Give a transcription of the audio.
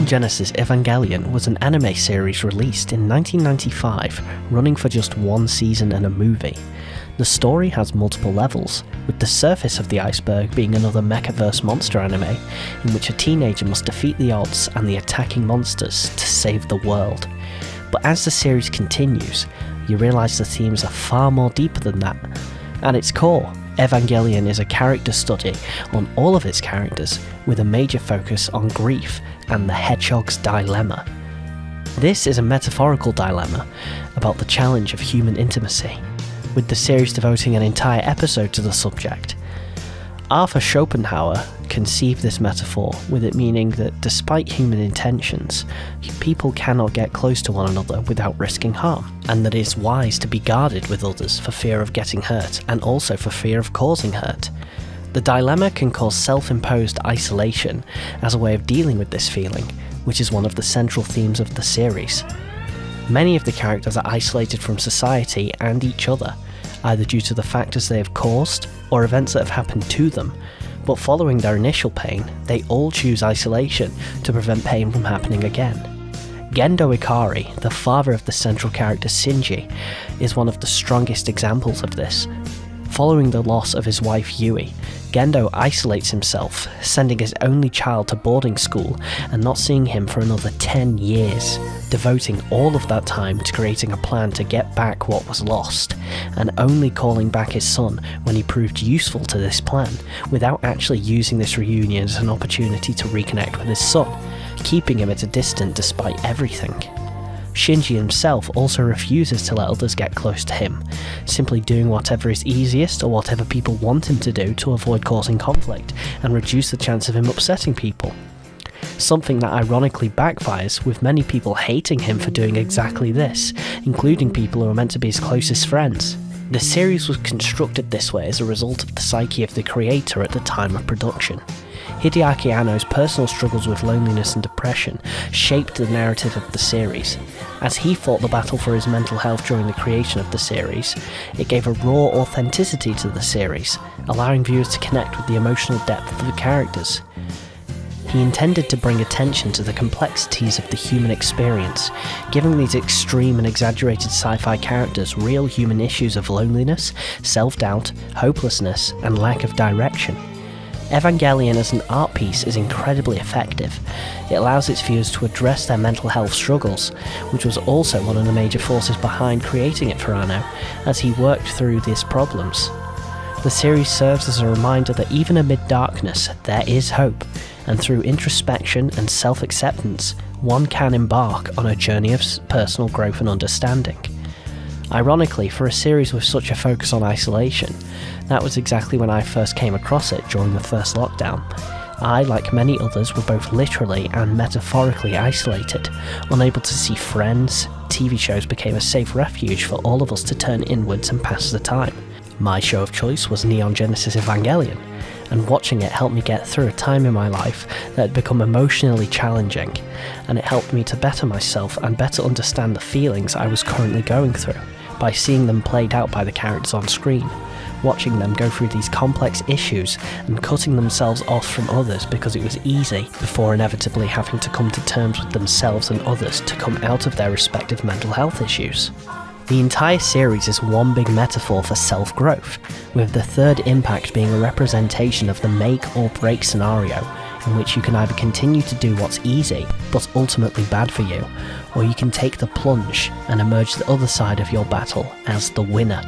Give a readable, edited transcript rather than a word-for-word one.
Neon Genesis Evangelion was an anime series released in 1995, running for just one season and a movie. The story has multiple levels, with the surface of the iceberg being another mechaverse monster anime, in which a teenager must defeat the odds and the attacking monsters to save the world. But as the series continues, you realise the themes are far more deeper than that. At its core, Evangelion is a character study on all of its characters, with a major focus on grief and the hedgehog's dilemma. This is a metaphorical dilemma about the challenge of human intimacy, with the series devoting an entire episode to the subject. Arthur Schopenhauer conceived this metaphor with it meaning that despite human intentions, people cannot get close to one another without risking harm, and that it is wise to be guarded with others for fear of getting hurt and also for fear of causing hurt. The dilemma can cause self-imposed isolation as a way of dealing with this feeling, which is one of the central themes of the series. Many of the characters are isolated from society and each other, either due to the factors they have caused or events that have happened to them, but following their initial pain, they all choose isolation to prevent pain from happening again. Gendo Ikari, the father of the central character Shinji, is one of the strongest examples of this. Following the loss of his wife Yui, Gendo isolates himself, sending his only child to boarding school and not seeing him for another 10 years, devoting all of that time to creating a plan to get back what was lost, and only calling back his son when he proved useful to this plan, without actually using this reunion as an opportunity to reconnect with his son, keeping him at a distance despite everything. Shinji himself also refuses to let others get close to him, simply doing whatever is easiest or whatever people want him to do to avoid causing conflict and reduce the chance of him upsetting people. Something that ironically backfires, with many people hating him for doing exactly this, including people who are meant to be his closest friends. The series was constructed this way as a result of the psyche of the creator at the time of production. Hideaki Anno's personal struggles with loneliness and depression shaped the narrative of the series. As he fought the battle for his mental health during the creation of the series, it gave a raw authenticity to the series, allowing viewers to connect with the emotional depth of the characters. He intended to bring attention to the complexities of the human experience, giving these extreme and exaggerated sci-fi characters real human issues of loneliness, self-doubt, hopelessness, and lack of direction. Evangelion as an art piece is incredibly effective. It allows its viewers to address their mental health struggles, which was also one of the major forces behind creating it for Anno, as he worked through these problems. The series serves as a reminder that even amid darkness, there is hope, and through introspection and self-acceptance, one can embark on a journey of personal growth and understanding. Ironically, for a series with such a focus on isolation, that was exactly when I first came across it during the first lockdown. I, like many others, were both literally and metaphorically isolated, unable to see friends. TV shows became a safe refuge for all of us to turn inwards and pass the time. My show of choice was Neon Genesis Evangelion, and watching it helped me get through a time in my life that had become emotionally challenging, and it helped me to better myself and better understand the feelings I was currently going through, by seeing them played out by the characters on screen, watching them go through these complex issues and cutting themselves off from others because it was easy, before inevitably having to come to terms with themselves and others to come out of their respective mental health issues. The entire series is one big metaphor for self-growth, with the third impact being a representation of the make or break scenario, in which you can either continue to do what's easy, but ultimately bad for you, or you can take the plunge and emerge the other side of your battle as the winner.